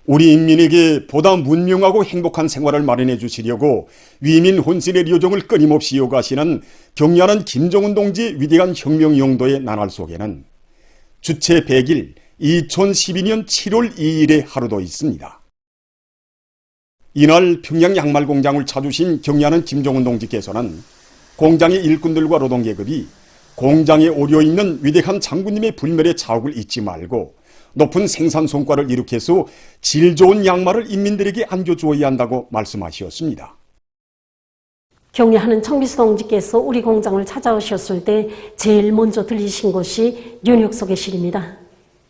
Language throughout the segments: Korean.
우리 인민에게 보다 문명하고 행복한 생활을 마련해 주시려고 위민 혼신의 요정을 끊임없이 이어가시는 경려하는 김정은 동지의 위대한 혁명 용도의 나날 속에는 주체 100일 2012년 7월 2일의 하루도 있습니다. 이날 평양 양말 공장을 찾으신 경려하는 김정은 동지께서는 공장의 일꾼들과 노동계급이 공장에 오려 있는 위대한 장군님의 불멸의 자욱을 잊지 말고 높은 생산 성과를 이룩해서 질 좋은 양말을 인민들에게 안겨주어야 한다고 말씀하셨습니다. 경례하는 청비서 동지께서 우리 공장을 찾아오셨을 때 제일 먼저 들리신 것이 윤혁석의 시입니다.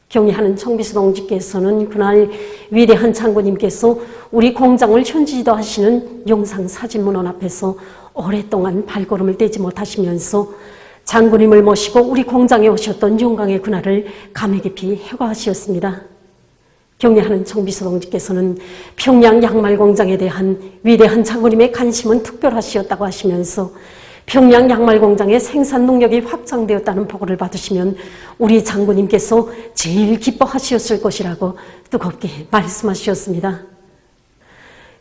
경례하는 청비서 동지께서는 그날 위대한 장군님께서 우리 공장을 현지지도하시는 영상 사진문헌 앞에서 오랫동안 발걸음을 떼지 못하시면서 장군님을 모시고 우리 공장에 오셨던 영광의 그날을 감회 깊이 회고하시었습니다. 경례하는 청비서 동지께서는 평양 양말 공장에 대한 위대한 장군님의 관심은 특별하시었다고 하시면서 평양 양말 공장의 생산 능력이 확장되었다는 보고를 받으시면 우리 장군님께서 제일 기뻐하셨을 것이라고 뜨겁게 말씀하셨습니다.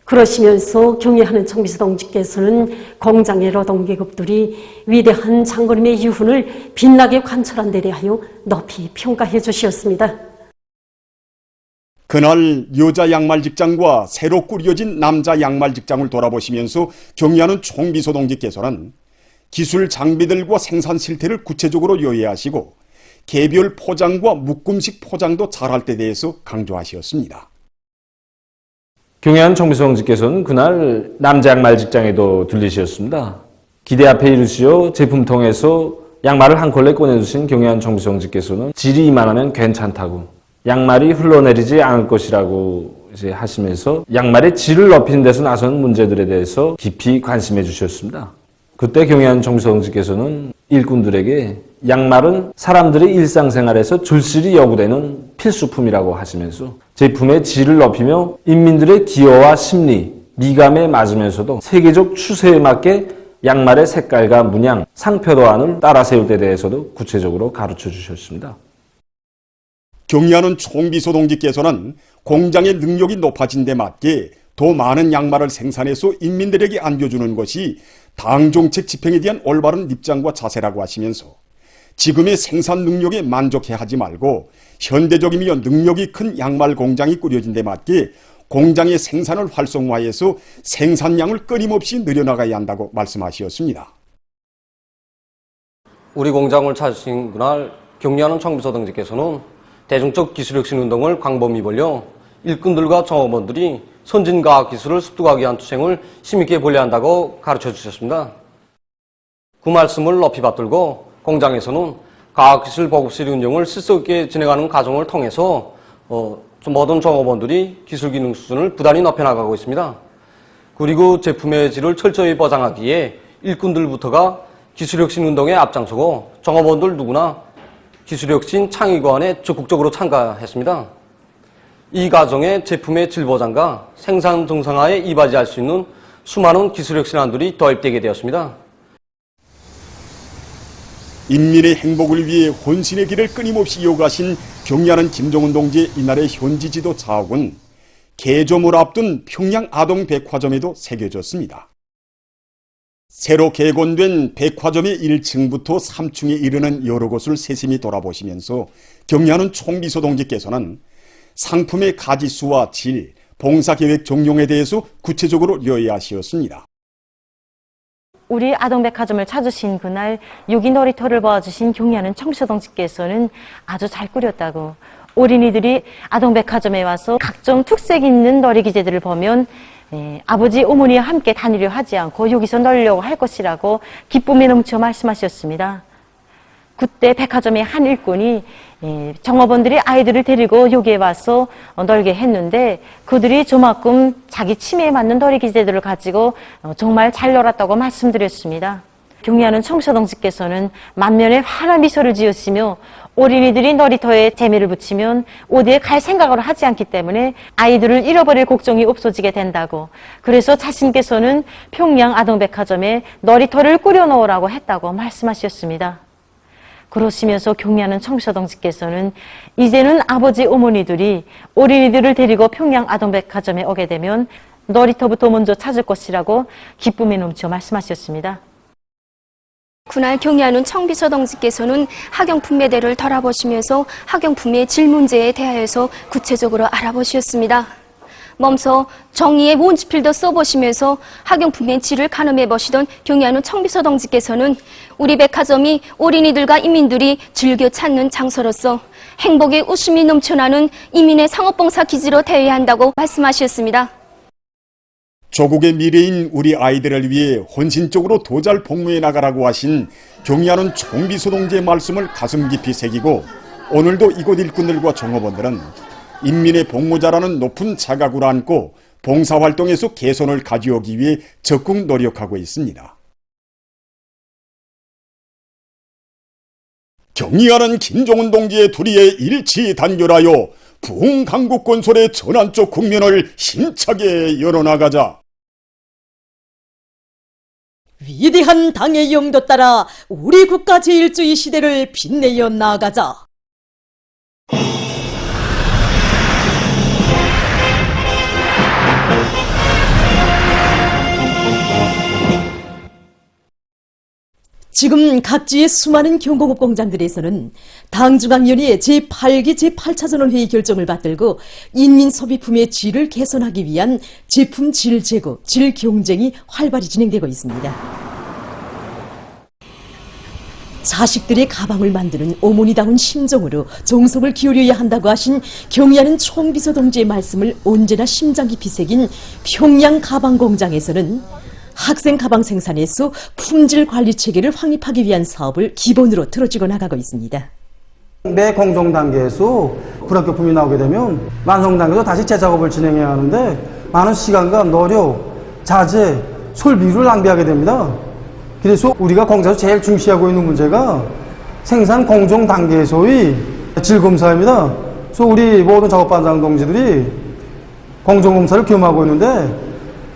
그러시면서 경례하는 청비서 동지께서는 공장의 노동계급들이 위대한 장군님의 유훈을 빛나게 관철한 데 대하여 높이 평가해 주셨습니다. 그날 여자 양말 직장과 새로 꾸려진 남자 양말 직장을 돌아보시면서 경례하는 총비서 동지께서는 기술 장비들과 생산 실태를 구체적으로 요약하시고 개별 포장과 묶음식 포장도 잘할 때 대해서 강조하셨습니다. 경례하는 총비서 동지께서는 그날 남자 양말 직장에도 들리셨습니다. 기대 앞에 이르시어 제품통에서 양말을 한 켤레 꺼내주신 경례하는 총비서 동지께서는 질이 이만하면 괜찮다고 양말이 흘러내리지 않을 것이라고 하시면서 양말의 질을 높이는 데서 나서는 문제들에 대해서 깊이 관심해 주셨습니다. 그때 경례하는 총비서 동지께서는 일꾼들에게 양말은 사람들의 일상생활에서 절실히 요구되는 필수품이라고 하시면서 제품의 질을 높이며 인민들의 기호와 심리, 미감에 맞으면서도 세계적 추세에 맞게 양말의 색깔과 문양, 상표도안을 따라 세울 때 대해서도 구체적으로 가르쳐 주셨습니다. 경례하는 총비서 동지께서는 공장의 능력이 높아진 데 맞게 더 많은 양말을 생산해서 인민들에게 안겨주는 것이 당정책 집행에 대한 올바른 입장과 자세라고 하시면서 지금의 생산 능력에 만족해 하지 말고 현대적이며 능력이 큰 양말 공장이 꾸려진 데 맞게 공장의 생산을 활성화해서 생산량을 끊임없이 늘려나가야 한다고 말씀하셨습니다. 우리 공장을 찾으신 그날 경례하는 총비서 동지께서는 대중적 기술혁신 운동을 광범위 벌려 일꾼들과 종업원들이 선진과학기술을 습득하기 위한 투쟁을 힘있게 벌여야 한다고 가르쳐 주셨습니다. 그 말씀을 높이 받들고 공장에서는 과학기술 보급실 운영을 실속 있게 진행하는 과정을 통해서 모든 종업원들이 기술 기능 수준을 부단히 높여나가고 있습니다. 그리고 제품의 질을 철저히 보장하기에 일꾼들부터가 기술혁신 운동에 앞장서고 종업원들 누구나 기술혁신 창의고안에 적극적으로 참가했습니다. 이 과정에 제품의 질 보장과 생산 정상화에 이바지할 수 있는 수많은 기술혁신안들이 도입되게 되었습니다. 인민의 행복을 위해 혼신의 길을 끊임없이 이어가신 경례하는 김정은 동지의 이날의 현지지도 자욱은 개점을 앞둔 평양 아동백화점에도 새겨졌습니다. 새로 개건된 백화점의 1층부터 3층에 이르는 여러 곳을 세심히 돌아보시면서 경례하는 총비서 동지께서는 상품의 가짓수와 질, 봉사계획 적용에 대해서 구체적으로 요약하셨습니다. 우리 아동백화점을 찾으신 그날 유기 놀이터를 보아주신 경례하는 총비서 동지께서는 아주 잘 꾸렸다고, 어린이들이 아동백화점에 와서 각종 특색 있는 놀이기재들을 보면 아버지, 어머니와 함께 다니려 하지 않고 여기서 놀려고 할 것이라고 기쁨에 넘쳐 말씀하셨습니다. 그때 백화점의 한 일꾼이 종업원들이 아이들을 데리고 여기에 와서 놀게 했는데 그들이 저만큼 자기 취미에 맞는 놀이기재들을 가지고 정말 잘 놀았다고 말씀드렸습니다. 경례하는 총비서 동지께서는 만면에 환한 미소를 지으시며 어린이들이 놀이터에 재미를 붙이면 어디에 갈 생각을 하지 않기 때문에 아이들을 잃어버릴 걱정이 없어지게 된다고, 그래서 자신께서는 평양 아동백화점에 놀이터를 꾸려놓으라고 했다고 말씀하셨습니다. 그러시면서 경리하는 청비서동지께서는 이제는 아버지 어머니들이 어린이들을 데리고 평양 아동백화점에 오게 되면 놀이터부터 먼저 찾을 것이라고 기쁨에 넘쳐 말씀하셨습니다. 그날 경리하는 청비서동지께서는 학용품 매대를 돌아보시면서 학용품의 질 문제에 대하여서 구체적으로 알아보셨습니다. 먼저 정의의 원지필도 써보시면서 학용품의 질을 가늠해 보시던 경리하는 청비서동지께서는 우리 백화점이 어린이들과 인민들이 즐겨 찾는 장소로서 행복의 웃음이 넘쳐나는 인민의 상업봉사 기지로 되어야 한다고 말씀하셨습니다. 조국의 미래인 우리 아이들을 위해 헌신적으로 도잘 복무해 나가라고 하신 경리하는 총비서동지의 말씀을 가슴 깊이 새기고 오늘도 이곳 일꾼들과 종업원들은 인민의 복무자라는 높은 자각을 안고 봉사활동에서 개선을 가져오기 위해 적극 노력하고 있습니다. 경리하는 김종은 동지의 투리에 일치 단결하여 부흥 강국 건설의 전환적 국면을 힘차게 열어나가자. 위대한 당의 영도 따라 우리 국가 제1주의 시대를 빛내어 나가자. 지금 각지의 수많은 경공업 공장들에서는 당중앙위원회의 제8기 제8차전원 회의 결정을 받들고 인민소비품의 질을 개선하기 위한 제품 질 제고, 질 경쟁이 활발히 진행되고 있습니다. 자식들의 가방을 만드는 어머니다운 심정으로 정성을 기울여야 한다고 하신 경리하는 총비서동지의 말씀을 언제나 심장 깊이 새긴 평양 가방공장에서는 학생 가방 생산에서 품질 관리 체계를 확립하기 위한 사업을 기본으로 틀어지고 나가고 있습니다. 매 공정 단계에서 불합격품이 나오게 되면 완성 단계에서 다시 재작업을 진행해야 하는데 많은 시간과 노력, 자재, 솔비를 낭비하게 됩니다. 그래서 우리가 공장에서 제일 중시하고 있는 문제가 생산 공정 단계에서의 질검사입니다. 그래서 우리 모든 작업반장 동지들이 공정검사를 겸하고 있는데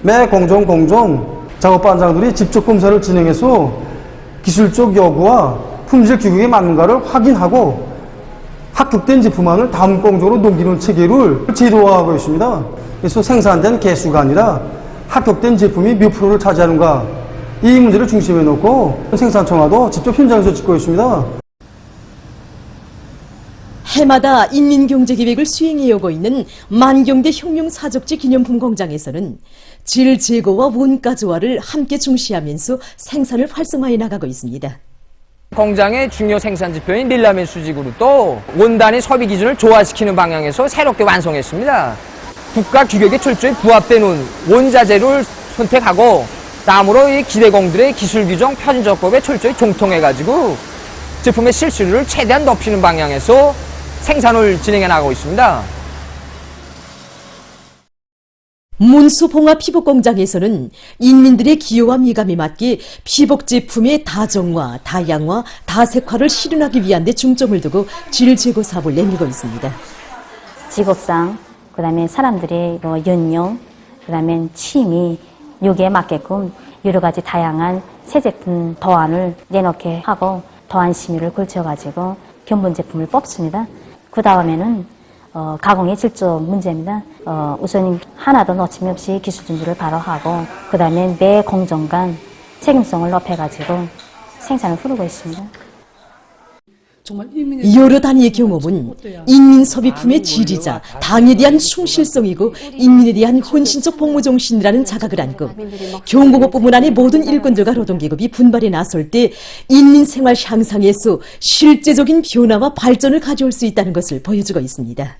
매 공정 작업반장들이 직접 검사를 진행해서 기술적 요구와 품질 규격에 맞는가를 확인하고 합격된 제품만을 다음 공정으로 넘기는 체계를 제도화하고 있습니다. 그래서 생산된 개수가 아니라 합격된 제품이 몇 프로를 차지하는가 이 문제를 중심에 놓고 생산청화도 직접 현장에서 짓고 있습니다. 해마다 인민경제계획을 수행해오고 있는 만경대 혁명사적지 기념품 공장에서는 질 제고와 원가 조화를 함께 중시하면서 생산을 활성화해 나가고 있습니다. 공장의 중요 생산 지표인 밀라멘 수직으로도 원단의 소비 기준을 조화시키는 방향에서 새롭게 완성했습니다. 국가 규격에 철저히 부합되는 원자재를 선택하고 다음으로 이 기대공들의 기술 규정 편적법에 철저히 종통해가지고 제품의 실수율을 최대한 높이는 방향에서 생산을 진행해 나가고 있습니다. 문수봉화 피복공장에서는 인민들의 기호와 미감에 맞게 피복 제품의 다정화, 다양화, 다색화를 실현하기 위한 데 중점을 두고 질 제고 사업을 내밀고 있습니다. 직업상, 그 다음에 사람들의 연령, 그 다음에 취미, 여기에 맞게끔 여러 가지 다양한 새 제품 도안을 내놓게 하고 도안 심의를 걸쳐가지고 견본 제품을 뽑습니다. 그 다음에는 가공의 질적 문제입니다. 우선 하나도 놓침이 없이 기술 준비를 바로 하고 그 다음에 매 공정 간 책임성을 높여가지고 생산을 흐르고 있습니다. 여러 단위의 경험은 인민소비품의 질이자 당에 대한 충실성이고 인민에 대한 헌신적 복무정신이라는 자각을 안고 경공업부문 안의 모든 일꾼들과 노동계급이 분발에 나설 때 인민생활 향상에서 실제적인 변화와 발전을 가져올 수 있다는 것을 보여주고 있습니다.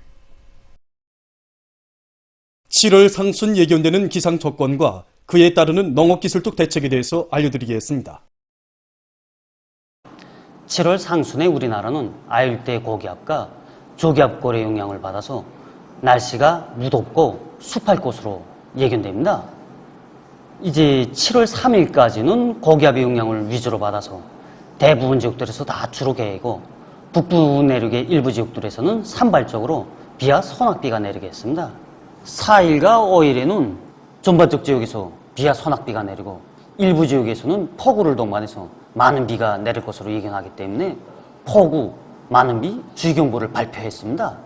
7월 상순 예견되는 기상 조건과 그에 따르는 농업기술적 대책에 대해서 알려드리겠습니다. 7월 상순에 우리나라는 아열대 고기압과 저기압골의 영향을 받아서 날씨가 무덥고 습할 것으로 예견됩니다. 이제 7월 3일까지는 고기압의 영향을 위주로 받아서 대부분 지역들에서 다 주로 개고 북부 내륙의 일부 지역들에서는 산발적으로 비와 소낙비가 내리겠습니다. 4일과 5일에는 전반적 지역에서 비와 소낙비가 내리고 일부 지역에서는 폭우를 동반해서 많은 비가 내릴 것으로 예견하기 때문에 폭우, 많은비 주의경보를 발표했습니다.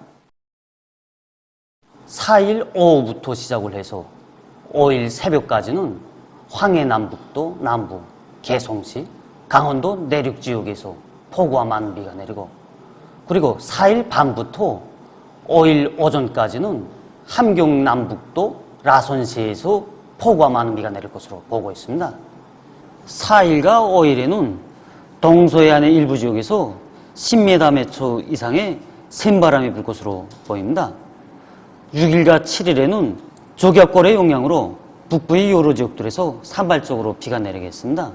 4일 오후부터 시작을 해서 5일 새벽까지는 황해남북도 남부, 개성시, 강원도 내륙 지역에서 폭우와 많은 비가 내리고, 그리고 4일 밤부터 5일 오전까지는 함경 남북도 라선시에서 폭우와 많은 비가 내릴 것으로 보고 있습니다. 4일과 5일에는 동서해안의 일부 지역에서 10m/초 이상의 센바람이 불 것으로 보입니다. 6일과 7일에는 조기압골의 영향으로 북부의 여러 지역들에서 산발적으로 비가 내리겠습니다.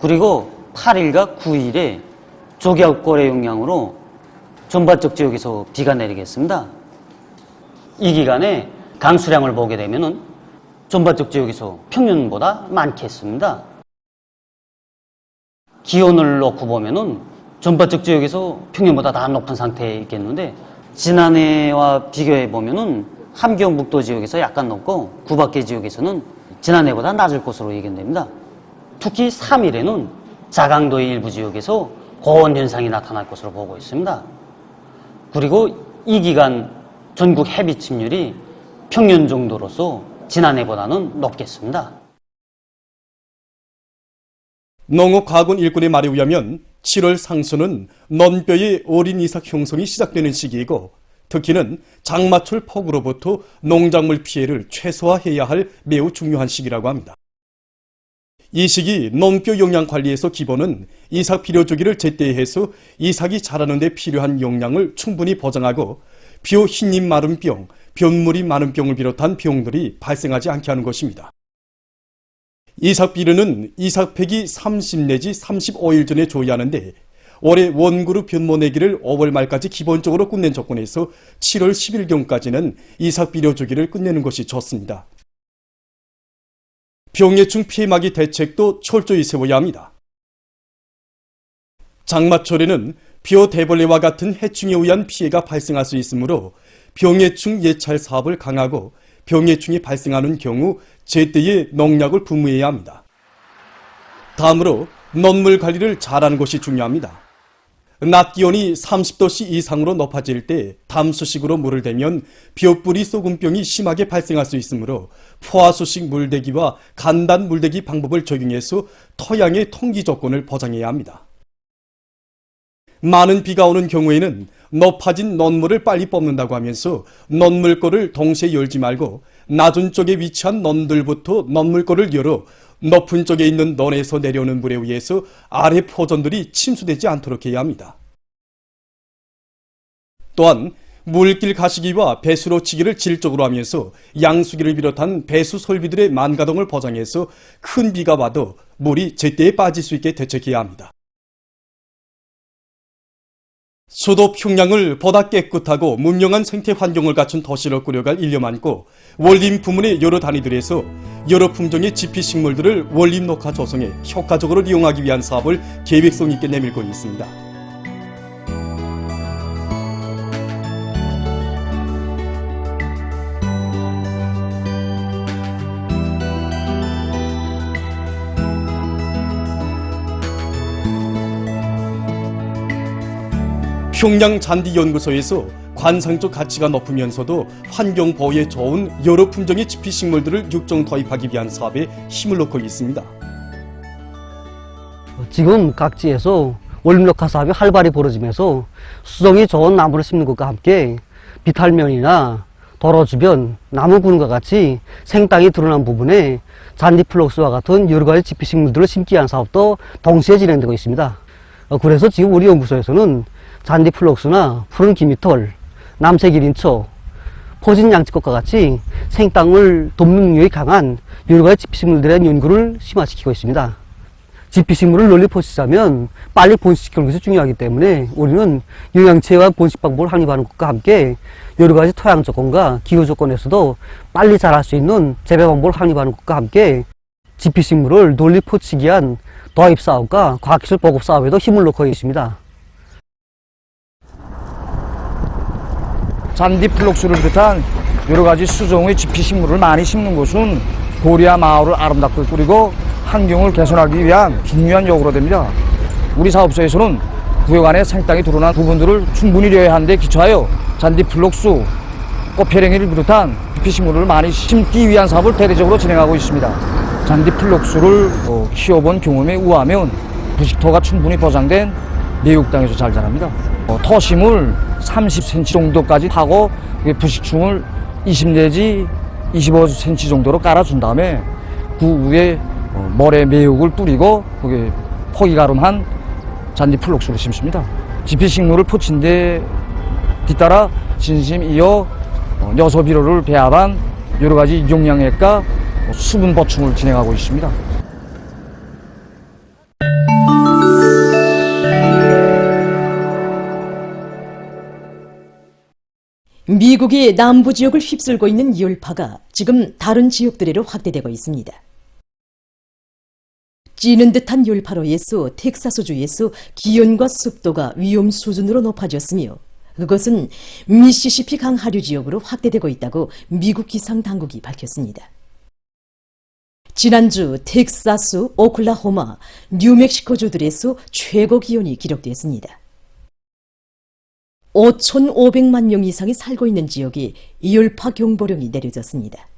그리고 8일과 9일에 조기압골의 영향으로 전반적 지역에서 비가 내리겠습니다. 이 기간에 강수량을 보게 되면은 전반적 지역에서 평년보다 많겠습니다. 기온을 놓고 보면은 전반적 지역에서 평년보다 다 높은 상태에 있겠는데, 지난해와 비교해 보면은 함경북도 지역에서 약간 높고 그 밖의 지역에서는 지난해보다 낮을 것으로 예견됩니다. 특히 3일에는 자강도의 일부 지역에서 고온 현상이 나타날 것으로 보고 있습니다. 그리고 이 기간 전국 해비 침률이 평년 정도로서 지난해보다는 높겠습니다. 농업과학원 일꾼의 말에 의하면 7월 상수는 넌뼈의 어린 이삭 형성이 시작되는 시기이고, 특히는 장마철 폭우로부터 농작물 피해를 최소화해야 할 매우 중요한 시기라고 합니다. 이 시기 넌뼈 영양 관리에서 기본은 이삭 비료 주기를 제때 해서 이삭이 자라는 데 필요한 영양을 충분히 보장하고, 비오 흰잎 마른 병, 변물이 많은 병을 비롯한 병들이 발생하지 않게 하는 것입니다. 이삭 비료는 이삭팩이 30 내지 35일 전에 줘야 하는데, 올해 원그룹 변모내기를 5월 말까지 기본적으로 끝낸 조건에서 7월 10일경까지는 이삭 비료 주기를 끝내는 것이 좋습니다. 병해충 피해막이 대책도 철저히 세워야 합니다. 장마철에는 벼 대벌레와 같은 해충에 의한 피해가 발생할 수 있으므로 병해충 예찰 사업을 강화하고, 병해충이 발생하는 경우 제때에 농약을 분무해야 합니다. 다음으로 넌물 관리를 잘하는 것이 중요합니다. 낮 기온이 30도씨 이상으로 높아질 때 담수식으로 물을 대면 벼뿌리 쏘금병이 심하게 발생할 수 있으므로 포화수식 물대기와 간단 물대기 방법을 적용해서 토양의 통기 조건을 보장해야 합니다. 많은 비가 오는 경우에는 높아진 넌물을 빨리 뽑는다고 하면서 넌물거를 동시에 열지 말고 낮은 쪽에 위치한 넌들부터 넌물거를 열어 높은 쪽에 있는 넌에서 내려오는 물에 의해서 아래 포전들이 침수되지 않도록 해야 합니다. 또한 물길 가시기와 배수로 치기를 질적으로 하면서 양수기를 비롯한 배수 설비들의 만가동을 보장해서 큰 비가 와도 물이 제때에 빠질 수 있게 대책해야 합니다. 수도 평양을 보다 깨끗하고 문명한 생태 환경을 갖춘 도시로 꾸려갈 일념 안고 원림 부문의 여러 단위들에서 여러 품종의 지피식물들을 원림 녹화 조성에 효과적으로 이용하기 위한 사업을 계획성 있게 내밀고 있습니다. 평양잔디연구소에서 관상적 가치가 높으면서도 환경보호에 좋은 여러 품종의 지피식물들을 육종 도입하기 위한 사업에 힘을 놓고 있습니다. 지금 각지에서 원림녹화 사업이 활발히 벌어지면서 수종이 좋은 나무를 심는 것과 함께 비탈면이나 도로 주변 나무 군과 같이 생땅이 드러난 부분에 잔디플록스와 같은 여러 가지 지피식물들을 심기 위한 사업도 동시에 진행되고 있습니다. 그래서 지금 우리 연구소에서는 잔디플록스나 푸른 기미털, 남색일인초, 포진양지꽃과 같이 생땅을 돕는 능력이 강한 여러 가지 지피식물들에 대한 연구를 심화시키고 있습니다. 지피식물을 널리 포식하면 빨리 번식시키는 것이 중요하기 때문에 우리는 영양체와 번식 방법을 확립하는 것과 함께 여러 가지 토양 조건과 기후 조건에서도 빨리 자랄 수 있는 재배 방법을 확립하는 것과 함께 지피식물을 널리 포치기 위한 도입 사업과 과학기술 보급 사업에도 힘을 놓고 있습니다. 잔디플록스를 비롯한 여러 가지 수종의 지피식물을 많이 심는 것은 고리아 마을을 아름답게 꾸리고 환경을 개선하기 위한 중요한 요구로 됩니다. 우리 사업소에서는 구역 안에 생땅이 드러난 부분들을 충분히 려해하는 데 기초하여 잔디 플록수, 꽃페랭이를 비롯한 비피식물을 많이 심기 위한 사업을 대대적으로 진행하고 있습니다. 잔디 플록수를 키워본 경험에 의하면 부식토가 충분히 보장된 매육 땅에서 잘 자랍니다. 터심을 30cm 정도까지 하고 부식충을 20 내지 25cm 정도로 깔아준 다음에 그 위에 모래 매육을 뿌리고 거기에 폭이 가름한 잔디 플록수를 심습니다. 지피식물을 포친 데 뒤따라 진심 이어 녀소비료를 배합한 여러 가지 용량액과 수분 보충을 진행하고 있습니다. 미국의 남부 지역을 휩쓸고 있는 열파가 지금 다른 지역들에로 확대되고 있습니다. 찌는 듯한 열파로 인해서 텍사스주에서 기온과 습도가 위험 수준으로 높아졌으며 그것은 미시시피 강 하류 지역으로 확대되고 있다고 미국 기상 당국이 밝혔습니다. 지난주 텍사스, 오클라호마, 뉴멕시코주들에서 최고 기온이 기록됐습니다. 5,500만 명 이상이 살고 있는 지역에 열파 경보령이 내려졌습니다.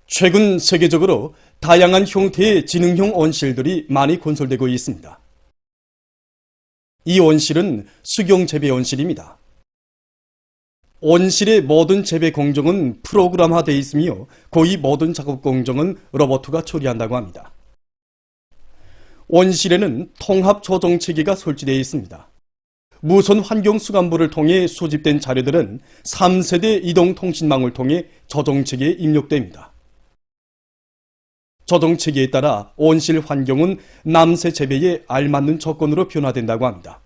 최근 세계적으로 다양한 형태의 지능형 온실들이 많이 건설되고 있습니다. 이 온실은 수경 재배 온실입니다. 온실의 모든 재배 공정은 프로그램화되어 있으며 거의 모든 작업 공정은 로봇가 처리한다고 합니다. 온실에는 통합 조정 체계가 설치되어 있습니다. 무선 환경 수감부를 통해 수집된 자료들은 3세대 이동통신망을 통해 조정체계에 입력됩니다. 조정체계에 따라 온실 환경은 남새 재배에 알맞는 조건으로 변화된다고 합니다.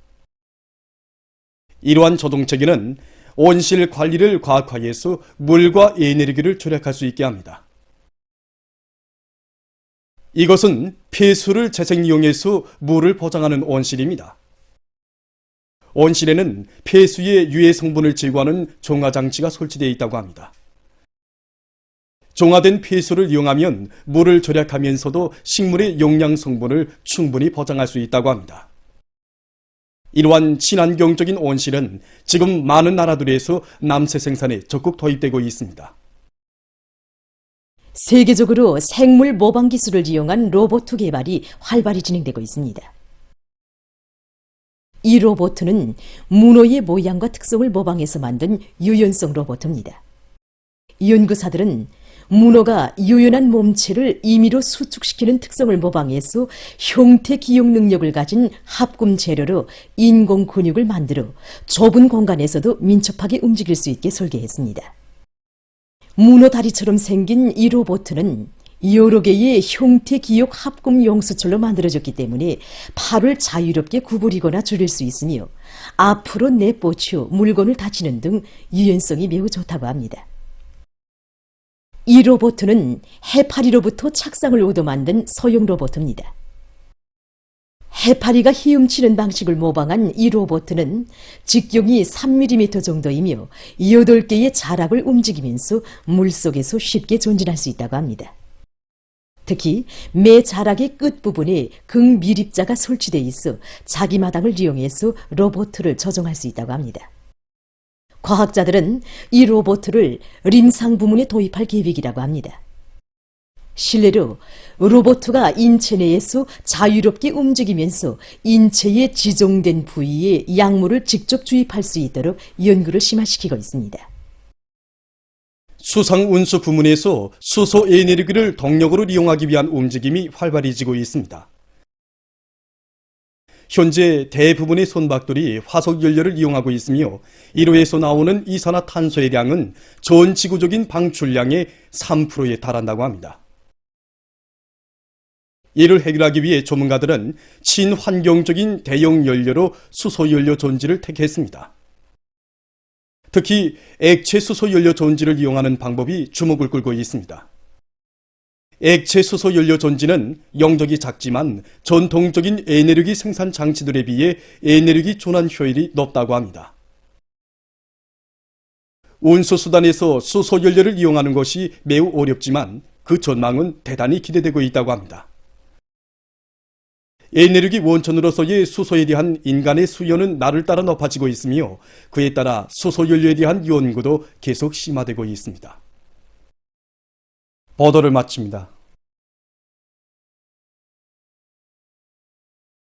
이러한 조정체계는 온실 관리를 과학화해서 물과 에너지를 절약할 수 있게 합니다. 이것은 폐수를 재생이용해서 물을 포장하는 온실입니다. 온실에는 폐수의 유해 성분을 제거하는 종화장치가 설치되어 있다고 합니다. 종화된 폐수를 이용하면 물을 절약하면서도 식물의 영양 성분을 충분히 보장할 수 있다고 합니다. 이러한 친환경적인 온실은 지금 많은 나라들에서 남새 생산에 적극 도입되고 있습니다. 세계적으로 생물 모방 기술을 이용한 로봇 개발이 활발히 진행되고 있습니다. 이 로봇은 문어의 모양과 특성을 모방해서 만든 유연성 로봇입니다. 연구사들은 문어가 유연한 몸체를 임의로 수축시키는 특성을 모방해서 형태 기억 능력을 가진 합금 재료로 인공 근육을 만들어 좁은 공간에서도 민첩하게 움직일 수 있게 설계했습니다. 문어 다리처럼 생긴 이 로봇은 여러 개의 형태 기억 합금 용수철로 만들어졌기 때문에 팔을 자유롭게 구부리거나 줄일 수 있으며 앞으로 내뻗쳐 물건을 다치는 등 유연성이 매우 좋다고 합니다. 이 로봇은 해파리로부터 착상을 얻어 만든 소형 로봇입니다. 해파리가 헤엄치는 방식을 모방한 이 로봇은 직경이 3mm 정도이며 8개의 자락을 움직이면서 물속에서 쉽게 전진할 수 있다고 합니다. 특히 매 자락의 끝부분에 극미립자가 설치되어 있어 자기 마당을 이용해서 로봇을 조정할 수 있다고 합니다. 과학자들은 이 로봇을 림상 부문에 도입할 계획이라고 합니다. 실내로 로봇가 인체 내에서 자유롭게 움직이면서 인체의 지정된 부위에 약물을 직접 주입할 수 있도록 연구를 심화시키고 있습니다. 수상 운수 부문에서 수소 에너지를 동력으로 이용하기 위한 움직임이 활발해지고 있습니다. 현재 대부분의 선박들이 화석 연료를 이용하고 있으며 이로에서 나오는 이산화탄소의 량은 전 지구적인 방출량의 3%에 달한다고 합니다. 이를 해결하기 위해 전문가들은 친환경적인 대형 연료로 수소 연료 전지를 택했습니다. 특히 액체 수소 연료 전지를 이용하는 방법이 주목을 끌고 있습니다. 액체 수소 연료 전지는 용적이 작지만 전통적인 에너지 생산 장치들에 비해 에너지 전환 효율이 높다고 합니다. 운수수단에서 수소 연료를 이용하는 것이 매우 어렵지만 그 전망은 대단히 기대되고 있다고 합니다. 에너지 원천으로서의 수소에 대한 인간의 수요는 날을 따라 높아지고 있으며 그에 따라 수소연료에 대한 연구도 계속 심화되고 있습니다. 보도를 마칩니다.